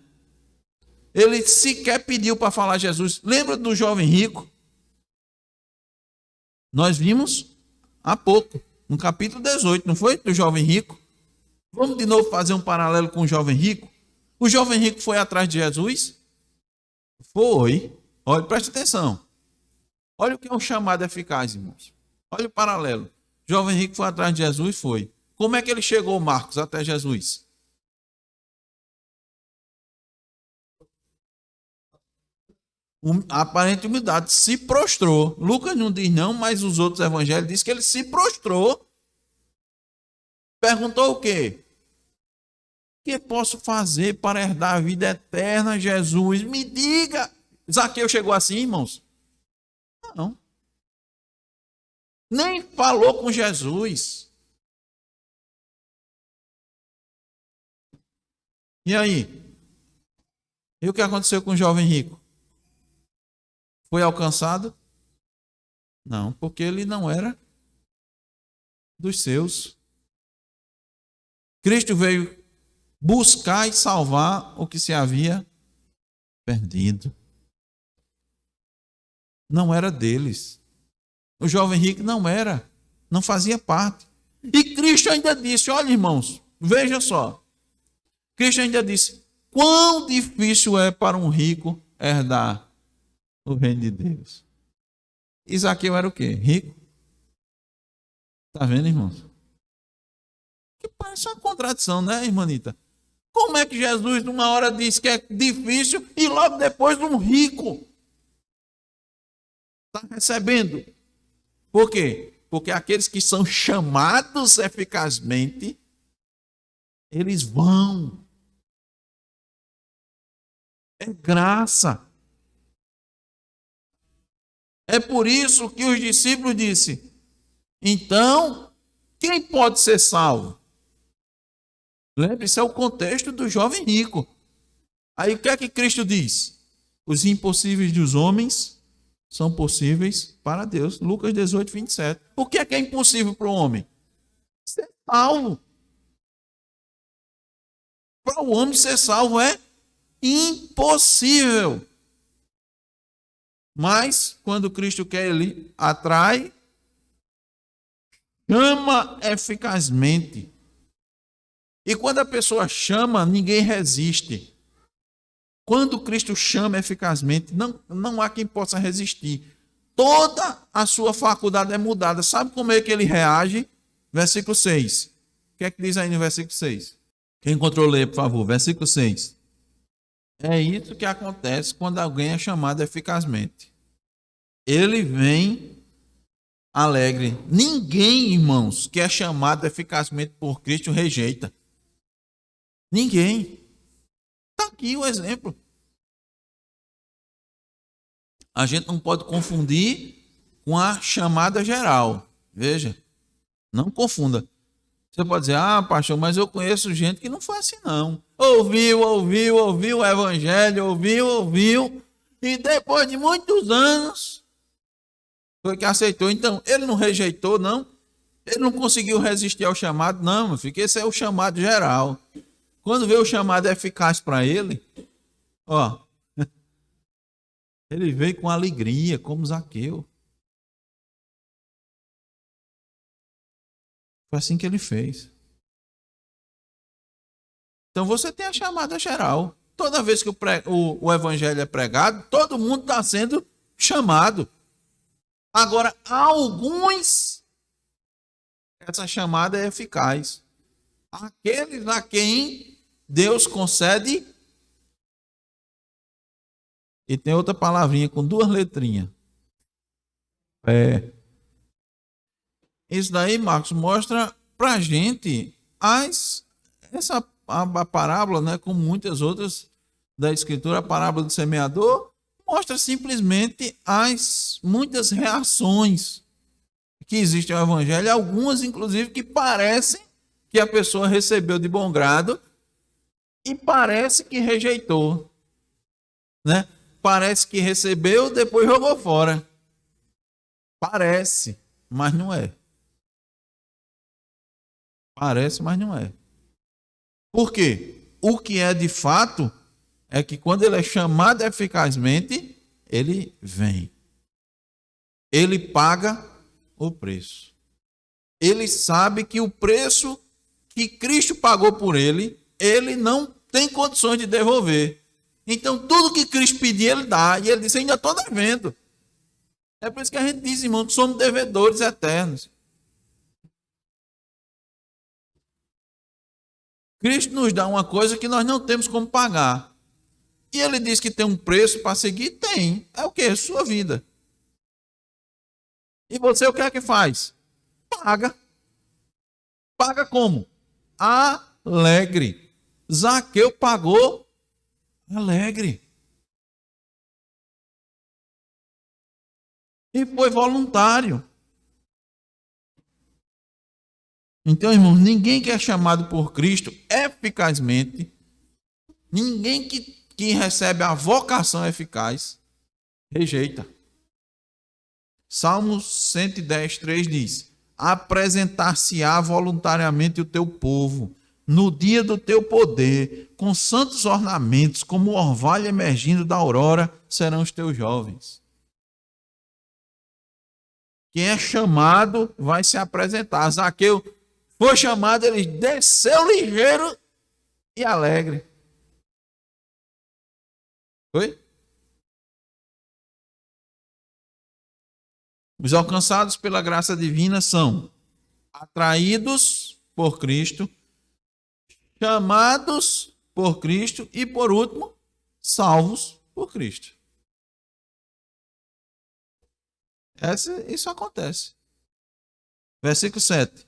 Ele sequer pediu para falar Jesus. Lembra do jovem rico? Nós vimos há pouco, no capítulo 18, não foi? Do jovem rico. Vamos de novo fazer um paralelo com o jovem rico. O jovem rico foi atrás de Jesus? Foi. Olha, preste atenção. Olha o que é um chamado eficaz, irmãos. Olha o paralelo. O jovem rico foi atrás de Jesus? Foi. Como é que ele chegou, Marcos, até Jesus? Aparente humildade, se prostrou. Lucas não diz não, mas os outros evangelhos dizem que ele se prostrou. Perguntou o quê? O que posso fazer para herdar a vida eterna, Jesus? Me diga. Zaqueu chegou assim, irmãos? Não. Nem falou com Jesus. E aí? E o que aconteceu com o jovem rico? Foi alcançado? Não, porque ele não era dos seus. Cristo veio buscar e salvar o que se havia perdido. Não era deles. O jovem rico não era, não fazia parte. E Cristo ainda disse, olha, irmãos, veja só. Cristo ainda disse, quão difícil é para um rico herdar o reino de Deus. Zaqueu era o quê? Rico? Está vendo, irmãos? Que parece uma contradição, né, irmanita? Como é que Jesus, numa hora, diz que é difícil e logo depois um rico está recebendo? Por quê? Porque aqueles que são chamados eficazmente, eles vão. É graça. É por isso que os discípulos disseram, então, quem pode ser salvo? Lembre-se, é o contexto do jovem rico. Aí o que é que Cristo diz? Os impossíveis dos homens são possíveis para Deus. Lucas 18, 27. Por que é impossível para o homem? Ser salvo. Para o homem ser salvo é impossível. Mas, quando Cristo quer, ele atrai, chama eficazmente. E quando a pessoa chama, ninguém resiste. Quando Cristo chama eficazmente, não há quem possa resistir. Toda a sua faculdade é mudada. Sabe como é que ele reage? Versículo 6. O que é que diz aí no versículo 6? Quem encontrou, lê, por favor. Versículo 6. É isso que acontece quando alguém é chamado eficazmente. Ele vem alegre. Ninguém, irmãos, que é chamado eficazmente por Cristo rejeita. Ninguém. Está aqui o exemplo. A gente não pode confundir com a chamada geral. Veja, não confunda. Você pode dizer, pastor, mas eu conheço gente que não foi assim, não. Ouviu o evangelho, ouviu, e depois de muitos anos, foi que aceitou. Então, ele não rejeitou, não. Ele não conseguiu resistir ao chamado, não, meu filho, esse é o chamado geral. Quando vê o chamado eficaz para ele, ele veio com alegria, como Zaqueu. Foi assim que ele fez. Então você tem a chamada geral. Toda vez que o evangelho é pregado, todo mundo está sendo chamado. Agora, alguns, essa chamada é eficaz. Aqueles a quem Deus concede. E tem outra palavrinha com 2 letrinhas. Isso daí, Marcos, mostra para a gente a parábola, né, como muitas outras da Escritura, a parábola do semeador, mostra simplesmente as muitas reações que existem ao Evangelho, algumas, inclusive, que parecem que a pessoa recebeu de bom grado e parece que rejeitou, né? Parece que recebeu, depois jogou fora. Parece, mas não é. Parece, mas não é. Por quê? O que é de fato é que quando ele é chamado eficazmente, ele vem. Ele paga o preço. Ele sabe que o preço que Cristo pagou por ele, ele não tem condições de devolver. Então, tudo que Cristo pedir, ele dá. E ele disse, ainda estou devendo. É por isso que a gente diz, irmão, que somos devedores eternos. Cristo nos dá uma coisa que nós não temos como pagar. E ele diz que tem um preço para seguir? Tem. É o quê? Sua vida. E você o que é que faz? Paga. Paga como? Alegre. Zaqueu pagou alegre. E foi voluntário. Então, irmãos, ninguém que é chamado por Cristo eficazmente, ninguém que recebe a vocação eficaz, rejeita. Salmos 110, 3 diz, apresentar-se-á voluntariamente o teu povo, no dia do teu poder, com santos ornamentos, como o orvalho emergindo da aurora, serão os teus jovens. Quem é chamado vai se apresentar. Zaqueu foi chamado, ele desceu ligeiro e alegre. Foi? Os alcançados pela graça divina são atraídos por Cristo, chamados por Cristo e, por último, salvos por Cristo. Isso acontece. Versículo 7.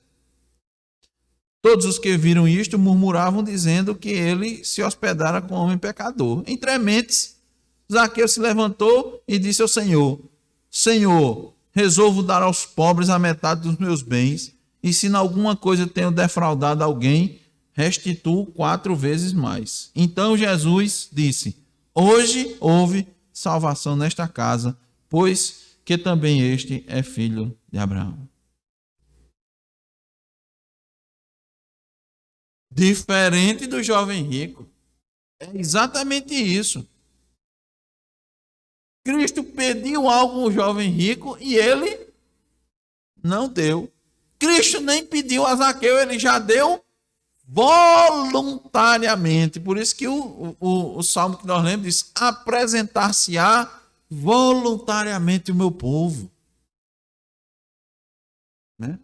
Todos os que viram isto murmuravam, dizendo que ele se hospedara com homem pecador. Entre mentes, Zaqueu se levantou e disse ao Senhor, Senhor, resolvo dar aos pobres a metade dos meus bens, e se em alguma coisa tenho defraudado alguém, restituo 4 vezes mais. Então Jesus disse, hoje houve salvação nesta casa, pois que também este é filho de Abraão. Diferente do jovem rico. É exatamente isso. Cristo pediu algo ao jovem rico e ele não deu. Cristo nem pediu a Zaqueu, ele já deu voluntariamente. Por isso que o salmo que nós lemos diz, apresentar-se-á voluntariamente o meu povo. Né?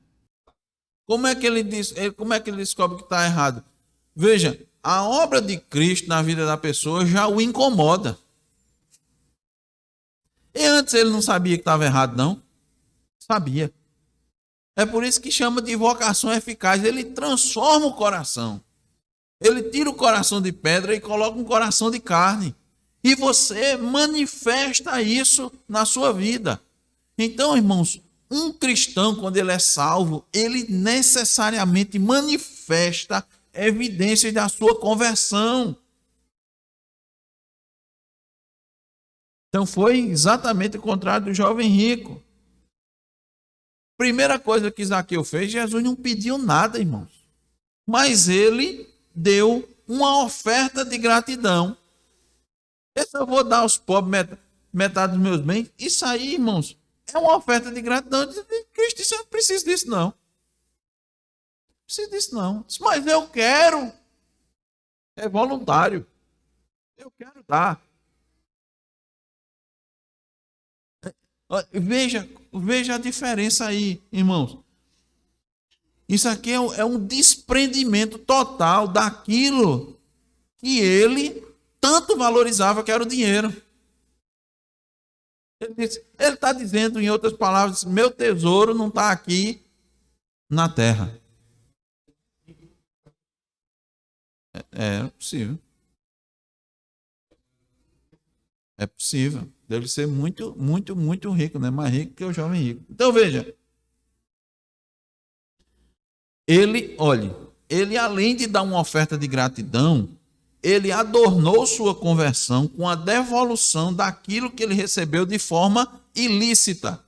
Como é que ele descobre que está errado? Veja, a obra de Cristo na vida da pessoa já o incomoda. E antes ele não sabia que estava errado, não? Sabia. É por isso que chama de vocação eficaz. Ele transforma o coração. Ele tira o coração de pedra e coloca um coração de carne. E você manifesta isso na sua vida. Então, irmãos, um cristão, quando ele é salvo, ele necessariamente manifesta evidências da sua conversão. Então, foi exatamente o contrário do jovem rico. Primeira coisa que Zaqueu fez, Jesus não pediu nada, irmãos. Mas ele deu uma oferta de gratidão. Eu vou dar aos pobres metade dos meus bens. Isso aí, irmãos, é uma oferta de gratidão. Cristo disse, eu não preciso disso, não. Não preciso disso, não. Mas eu quero. É voluntário. Eu quero dar. Veja a diferença aí, irmãos. Isso aqui é um desprendimento total daquilo que ele tanto valorizava, que era o dinheiro. Ele está dizendo, em outras palavras, meu tesouro não está aqui na terra. É possível. É possível. Deve ser muito, muito, muito rico, né? Mais rico que o jovem rico. Então veja. Ele além de dar uma oferta de gratidão, ele adornou sua conversão com a devolução daquilo que ele recebeu de forma ilícita.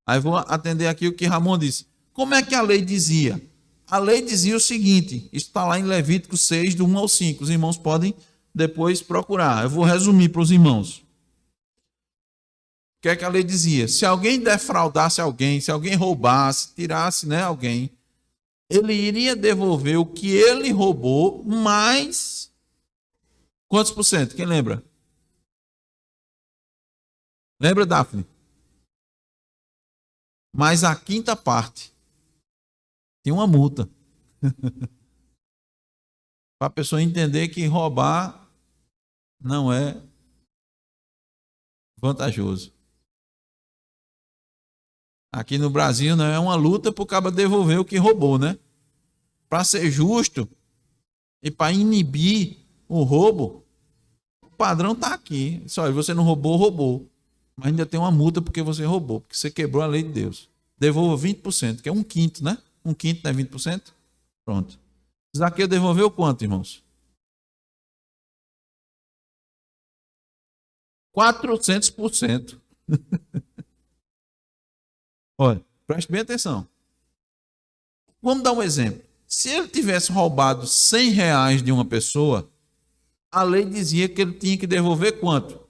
Aí vou atender aqui o que Ramon disse. Como é que a lei dizia? A lei dizia o seguinte, isso está lá em Levítico 6, do 1 ao 5. Os irmãos podem depois procurar. Eu vou resumir para os irmãos. O que é que a lei dizia? Se alguém defraudasse alguém, se alguém roubasse, tirasse, né, alguém, ele iria devolver o que ele roubou, mais quantos por cento? Quem lembra? Lembra, Daphne? Mais a quinta parte. Tem uma multa. Para a pessoa entender que roubar não é vantajoso. Aqui no Brasil não é uma luta para o cara devolver o que roubou, né? Para ser justo e para inibir o roubo, o padrão está aqui. Só você não roubou, roubou. Mas ainda tem uma multa porque você roubou, porque você quebrou a lei de Deus. Devolva 20%, que é um quinto, né? Um quinto não é 20%? Pronto. Zaqueu devolveu quanto, irmãos? 400%. Olha, preste bem atenção. Vamos dar um exemplo. Se ele tivesse roubado 100 reais de uma pessoa, a lei dizia que ele tinha que devolver quanto?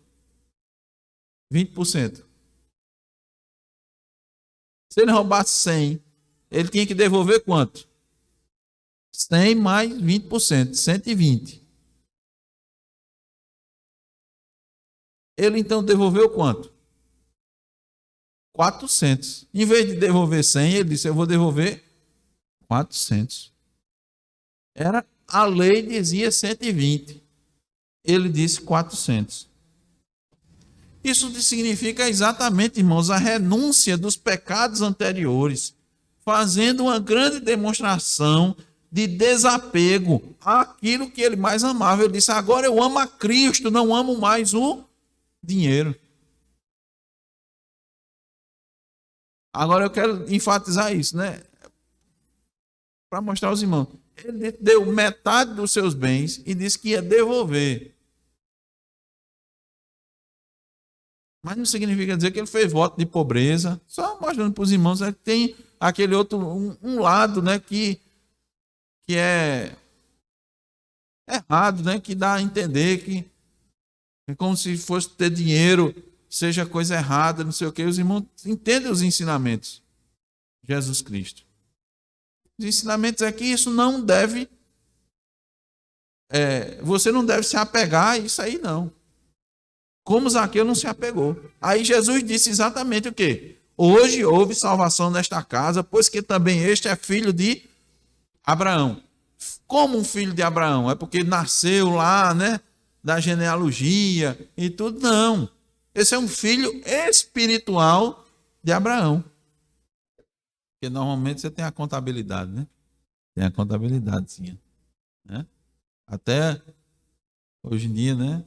20%. Se ele roubasse 100, ele tinha que devolver quanto? 100 mais 20%, 120. Ele então devolveu quanto? 400. Em vez de devolver 100, ele disse, eu vou devolver 400. A lei dizia 120. Ele disse 400. Isso significa exatamente, irmãos, a renúncia dos pecados anteriores, fazendo uma grande demonstração de desapego àquilo que ele mais amava. Ele disse, agora eu amo a Cristo, não amo mais o dinheiro. Agora eu quero enfatizar isso, né? Para mostrar aos irmãos. Ele deu metade dos seus bens e disse que ia devolver. Mas não significa dizer que ele fez voto de pobreza. Só mostrando para os irmãos que tem aquele outro, um lado, né, que é errado, né, que dá a entender que é como se fosse ter dinheiro, seja coisa errada, não sei o que. Os irmãos entendem os ensinamentos de Jesus Cristo. Os ensinamentos é que isso não deve, você não deve se apegar a isso aí, não. Como Zaqueu não se apegou. Aí Jesus disse exatamente o quê? Hoje houve salvação nesta casa, pois que também este é filho de Abraão. Como um filho de Abraão? É porque nasceu lá, né? Da genealogia e tudo? Não. Esse é um filho espiritual de Abraão. Porque normalmente você tem a contabilidade, né? Tem a contabilidadezinha, né? Até hoje em dia, né?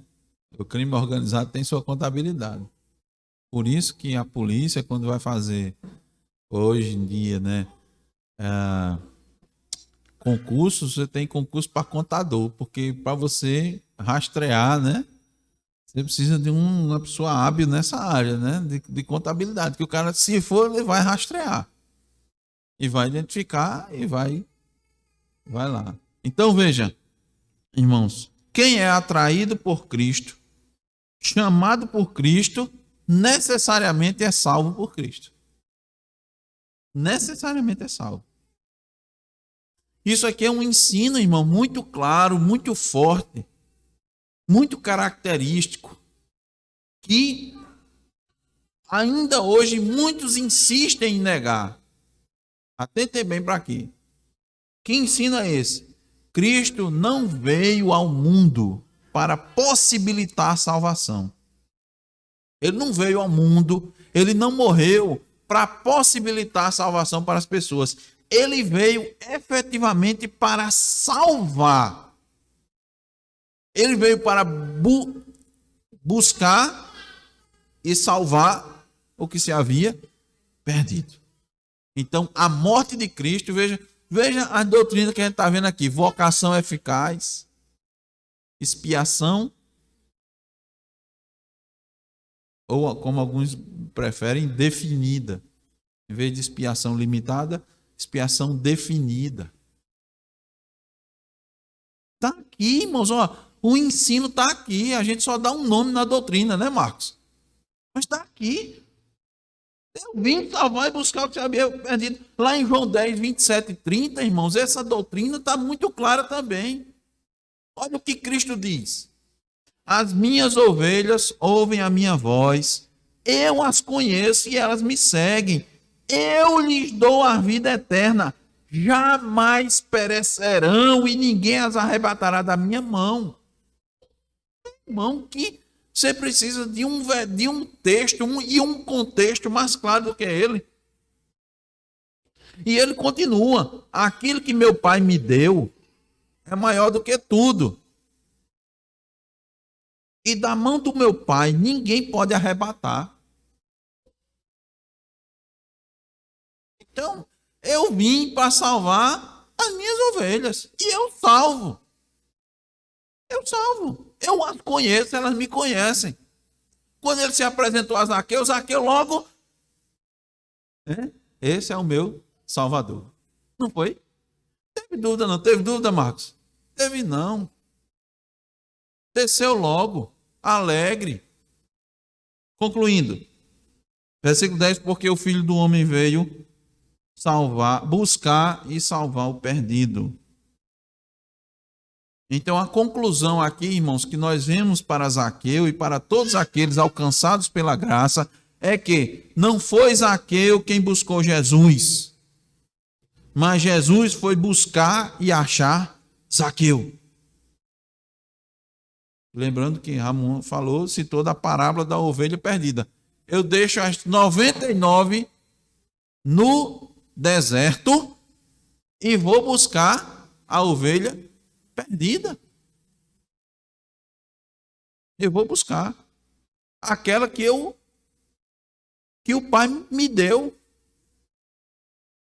O crime organizado tem sua contabilidade. Por isso que a polícia, quando vai fazer, hoje em dia, né? Concursos, você tem concurso para contador, porque para você rastrear, né? Você precisa de uma pessoa hábil nessa área, né? De contabilidade, que o cara, se for, ele vai rastrear. E vai identificar e vai lá. Então, veja, irmãos, quem é atraído por Cristo, chamado por Cristo, necessariamente é salvo por Cristo. Necessariamente é salvo. Isso aqui é um ensino, irmão, muito claro, muito forte, muito característico, que ainda hoje muitos insistem em negar. Atentem bem para aqui. Que ensino é esse? Cristo não veio ao mundo para possibilitar a salvação. Ele não veio ao mundo, ele não morreu para possibilitar a salvação para as pessoas. Ele veio efetivamente para salvar. Ele veio para buscar e salvar o que se havia perdido. Então, a morte de Cristo, veja a doutrina que a gente está vendo aqui: vocação eficaz, expiação, ou como alguns preferem, definida. Em vez de expiação limitada, expiação definida. Está aqui, irmãos, ó, o ensino está aqui. A gente só dá um nome na doutrina, né, Marcos? Mas está aqui. Eu vim salvar e buscar o que você havia perdido. Lá em João 10, 27 e 30, irmãos, essa doutrina está muito clara também. Olha o que Cristo diz: as minhas ovelhas ouvem a minha voz, eu as conheço e elas me seguem. Eu lhes dou a vida eterna, jamais perecerão e ninguém as arrebatará da minha mão. Irmão, que você precisa de um texto e um contexto mais claro do que ele. E ele continua: aquilo que meu Pai me deu é maior do que tudo. E da mão do meu Pai ninguém pode arrebatar. Então, eu vim para salvar as minhas ovelhas. E eu salvo. Eu salvo. Eu as conheço, elas me conhecem. Quando ele se apresentou a Zaqueu, Zaqueu logo... esse é o meu Salvador. Não foi? Teve dúvida não? Teve dúvida, Marcos? Teve não. Desceu logo, alegre. Concluindo. Versículo 10, porque o Filho do Homem veio buscar e salvar o perdido. Então a conclusão aqui, irmãos, que nós vemos para Zaqueu e para todos aqueles alcançados pela graça, é que não foi Zaqueu quem buscou Jesus, mas Jesus foi buscar e achar Zaqueu. Lembrando que Ramon citou da parábola da ovelha perdida. Eu deixo as 99 no deserto e vou buscar a ovelha perdida. Eu vou buscar aquela que o Pai me deu.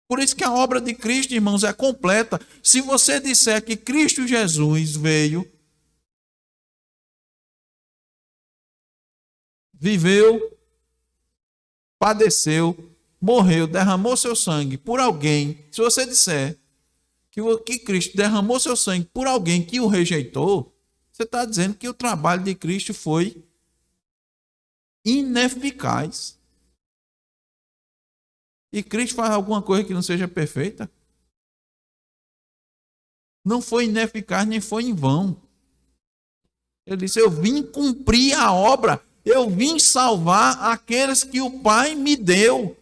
Por isso que a obra de Cristo, irmãos, é completa. Se você disser que Cristo Jesus veio, viveu, padeceu, morreu, derramou seu sangue por alguém, se você disser que Cristo derramou seu sangue por alguém que o rejeitou, você está dizendo que o trabalho de Cristo foi ineficaz. E Cristo faz alguma coisa que não seja perfeita? Não foi ineficaz nem foi em vão. Ele disse: eu vim cumprir a obra, eu vim salvar aqueles que o Pai me deu.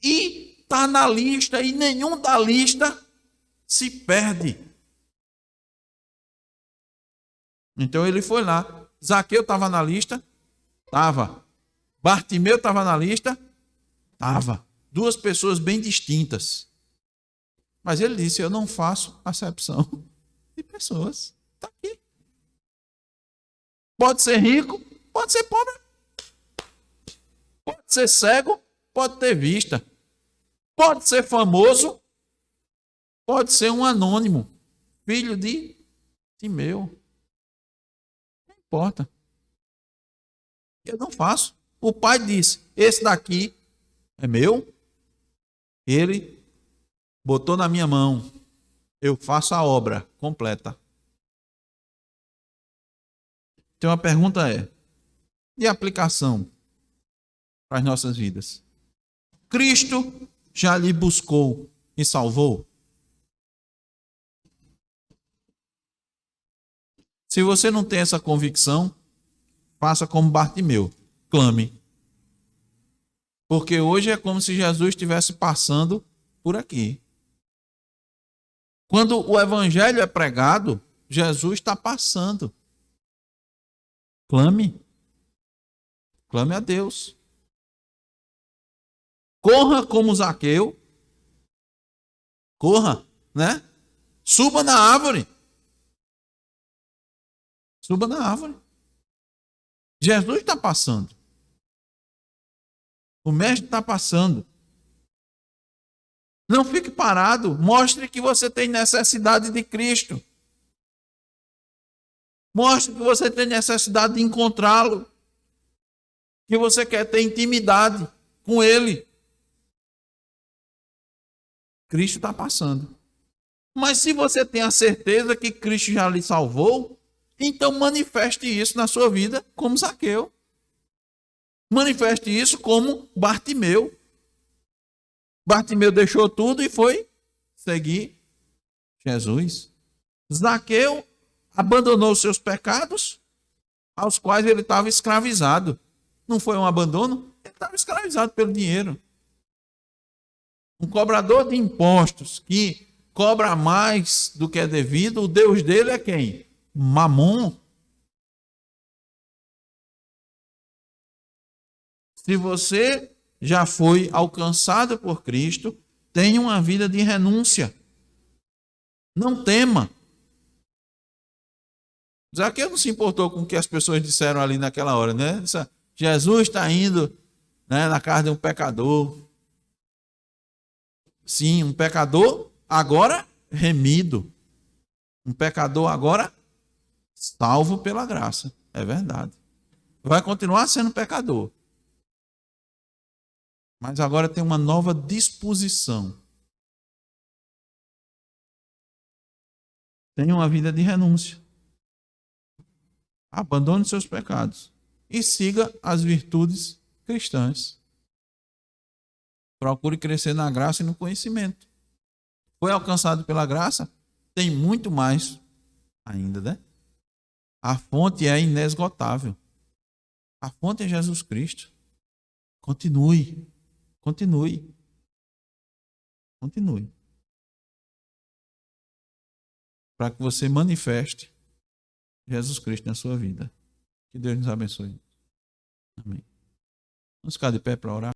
E está na lista, e nenhum da lista se perde. Então ele foi lá. Zaqueu estava na lista? Estava. Bartimeu estava na lista? Estava. Duas pessoas bem distintas. Mas ele disse: eu não faço acepção de pessoas. Está aqui. Pode ser rico, pode ser pobre. Pode ser cego, pode ter vista. Pode ser famoso, pode ser um anônimo, filho de Timeu. Não importa. Eu não faço. O pai disse: esse daqui é meu. Ele botou na minha mão. Eu faço a obra completa. Então a pergunta é: de aplicação para as nossas vidas? Cristo já lhe buscou e salvou? Se você não tem essa convicção, faça como Bartimeu, clame. Porque hoje é como se Jesus estivesse passando por aqui. Quando o evangelho é pregado, Jesus está passando. Clame. Clame a Deus. Corra como Zaqueu. Corra, né? Suba na árvore. Suba na árvore. Jesus está passando. O mestre está passando. Não fique parado. Mostre que você tem necessidade de Cristo. Mostre que você tem necessidade de encontrá-lo. Que você quer ter intimidade com Ele. Cristo está passando. Mas se você tem a certeza que Cristo já lhe salvou, então manifeste isso na sua vida como Zaqueu. Manifeste isso como Bartimeu. Bartimeu deixou tudo e foi seguir Jesus. Zaqueu abandonou seus pecados, aos quais ele estava escravizado. Não foi um abandono? Ele estava escravizado pelo dinheiro. Um cobrador de impostos que cobra mais do que é devido, o Deus dele é quem? Mamon. Se você já foi alcançado por Cristo, tenha uma vida de renúncia. Não tema. Zaqueu não se importou com o que as pessoas disseram ali naquela hora, né? Jesus está indo, né, na casa de um pecador. Sim, um pecador agora remido. Um pecador agora salvo pela graça. É verdade. Vai continuar sendo pecador. Mas agora tem uma nova disposição. Tenha uma vida de renúncia. Abandone seus pecados e siga as virtudes cristãs. Procure crescer na graça e no conhecimento. Foi alcançado pela graça? Tem muito mais ainda, né? A fonte é inesgotável. A fonte é Jesus Cristo. Continue. Continue. Continue. Para que você manifeste Jesus Cristo na sua vida. Que Deus nos abençoe. Amém. Vamos ficar de pé para orar.